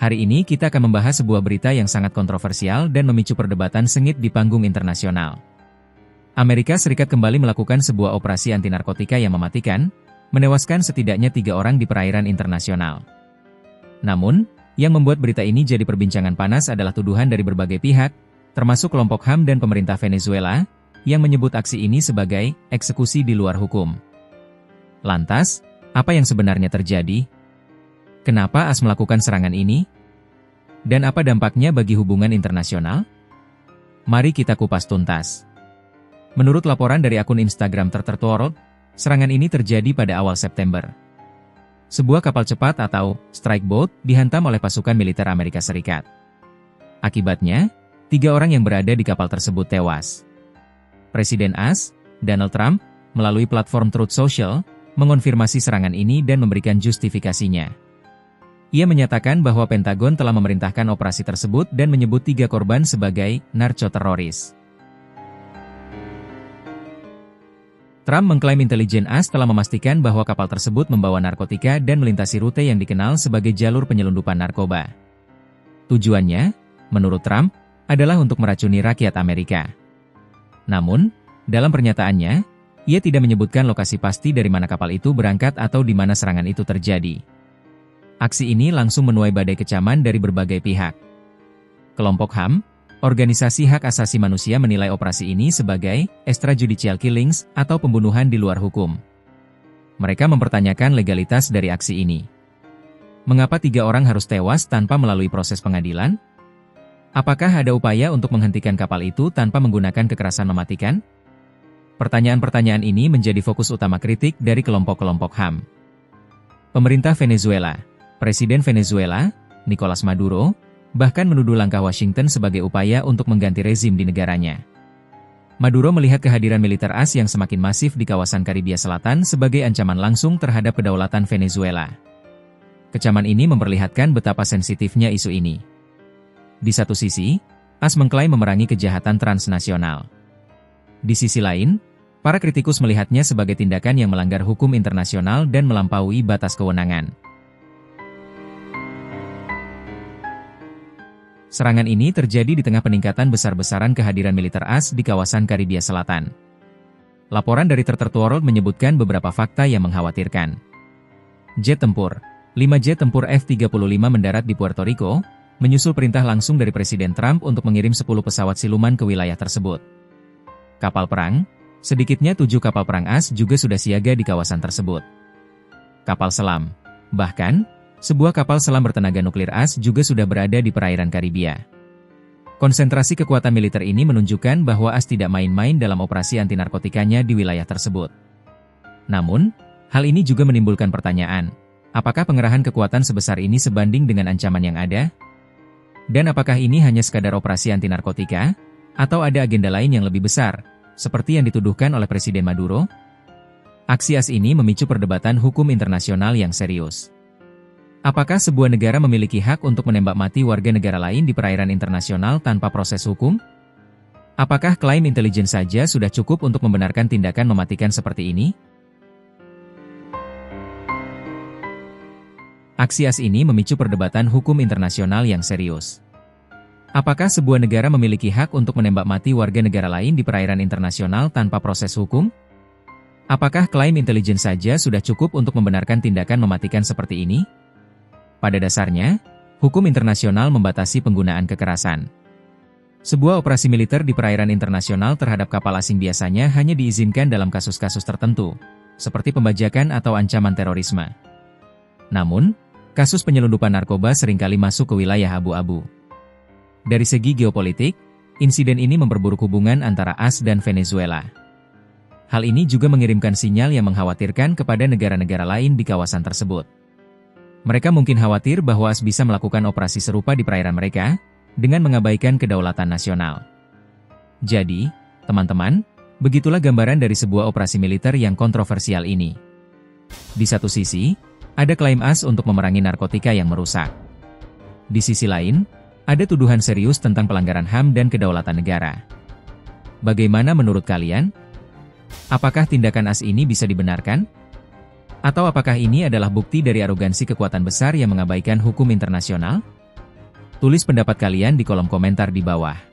Hari ini kita akan membahas sebuah berita yang sangat kontroversial dan memicu perdebatan sengit di panggung internasional. Amerika Serikat kembali melakukan sebuah operasi anti narkotika yang mematikan, menewaskan setidaknya 3 orang di perairan internasional. Namun, yang membuat berita ini jadi perbincangan panas adalah tuduhan dari berbagai pihak, termasuk kelompok HAM dan pemerintah Venezuela, yang menyebut aksi ini sebagai eksekusi di luar hukum. Lantas, apa yang sebenarnya terjadi? Kenapa AS melakukan serangan ini? Dan apa dampaknya bagi hubungan internasional? Mari kita kupas tuntas. Menurut laporan dari akun Instagram Tertertuorld, serangan ini terjadi pada awal September. Sebuah kapal cepat atau strike boat dihantam oleh pasukan militer Amerika Serikat. Akibatnya, 3 orang yang berada di kapal tersebut tewas. Presiden AS, Donald Trump, melalui platform Truth Social, mengonfirmasi serangan ini dan memberikan justifikasinya. Ia menyatakan bahwa Pentagon telah memerintahkan operasi tersebut dan menyebut 3 korban sebagai narkoteroris. Trump mengklaim intelijen AS telah memastikan bahwa kapal tersebut membawa narkotika dan melintasi rute yang dikenal sebagai jalur penyelundupan narkoba. Tujuannya, menurut Trump, adalah untuk meracuni rakyat Amerika. Namun, dalam pernyataannya, ia tidak menyebutkan lokasi pasti dari mana kapal itu berangkat atau di mana serangan itu terjadi. Aksi ini langsung menuai badai kecaman dari berbagai pihak. Kelompok HAM, organisasi hak asasi manusia, menilai operasi ini sebagai extrajudicial killings atau pembunuhan di luar hukum. Mereka mempertanyakan legalitas dari aksi ini. Mengapa 3 orang harus tewas tanpa melalui proses pengadilan? Apakah ada upaya untuk menghentikan kapal itu tanpa menggunakan kekerasan mematikan? Pertanyaan-pertanyaan ini menjadi fokus utama kritik dari kelompok-kelompok HAM. Pemerintah Venezuela, Presiden Venezuela, Nicolas Maduro, bahkan menuduh langkah Washington sebagai upaya untuk mengganti rezim di negaranya. Maduro melihat kehadiran militer AS yang semakin masif di kawasan Karibia Selatan sebagai ancaman langsung terhadap kedaulatan Venezuela. Kecaman ini memperlihatkan betapa sensitifnya isu ini. Di satu sisi, AS mengklaim memerangi kejahatan transnasional. Di sisi lain, para kritikus melihatnya sebagai tindakan yang melanggar hukum internasional dan melampaui batas kewenangan. Serangan ini terjadi di tengah peningkatan besar-besaran kehadiran militer AS di kawasan Karibia Selatan. Laporan dari Tertertuorld menyebutkan beberapa fakta yang mengkhawatirkan. Jet tempur, 5 jet tempur F-35 mendarat di Puerto Rico, menyusul perintah langsung dari Presiden Trump untuk mengirim 10 pesawat siluman ke wilayah tersebut. Kapal perang, sedikitnya 7 kapal perang AS juga sudah siaga di kawasan tersebut. Kapal selam, bahkan, sebuah kapal selam bertenaga nuklir AS juga sudah berada di perairan Karibia. Konsentrasi kekuatan militer ini menunjukkan bahwa AS tidak main-main dalam operasi anti narkotikanya di wilayah tersebut. Namun, hal ini juga menimbulkan pertanyaan, apakah pengerahan kekuatan sebesar ini sebanding dengan ancaman yang ada? Dan apakah ini hanya sekadar operasi anti narkotika? Atau ada agenda lain yang lebih besar, seperti yang dituduhkan oleh Presiden Maduro? Aksi AS ini memicu perdebatan hukum internasional yang serius. Apakah sebuah negara memiliki hak untuk menembak mati warga negara lain di perairan internasional tanpa proses hukum? Apakah klaim intelijen saja sudah cukup untuk membenarkan tindakan mematikan seperti ini? Aksi AS ini memicu perdebatan hukum internasional yang serius. Apakah sebuah negara memiliki hak untuk menembak mati warga negara lain di perairan internasional tanpa proses hukum? Apakah klaim intelijen saja sudah cukup untuk membenarkan tindakan mematikan seperti ini? Pada dasarnya, hukum internasional membatasi penggunaan kekerasan. Sebuah operasi militer di perairan internasional terhadap kapal asing biasanya hanya diizinkan dalam kasus-kasus tertentu, seperti pembajakan atau ancaman terorisme. Namun, kasus penyelundupan narkoba seringkali masuk ke wilayah abu-abu. Dari segi geopolitik, insiden ini memperburuk hubungan antara AS dan Venezuela. Hal ini juga mengirimkan sinyal yang mengkhawatirkan kepada negara-negara lain di kawasan tersebut. Mereka mungkin khawatir bahwa AS bisa melakukan operasi serupa di perairan mereka, dengan mengabaikan kedaulatan nasional. Jadi, teman-teman, begitulah gambaran dari sebuah operasi militer yang kontroversial ini. Di satu sisi, ada klaim AS untuk memerangi narkotika yang merusak. Di sisi lain, ada tuduhan serius tentang pelanggaran HAM dan kedaulatan negara. Bagaimana menurut kalian? Apakah tindakan AS ini bisa dibenarkan? Atau apakah ini adalah bukti dari arogansi kekuatan besar yang mengabaikan hukum internasional? Tulis pendapat kalian di kolom komentar di bawah.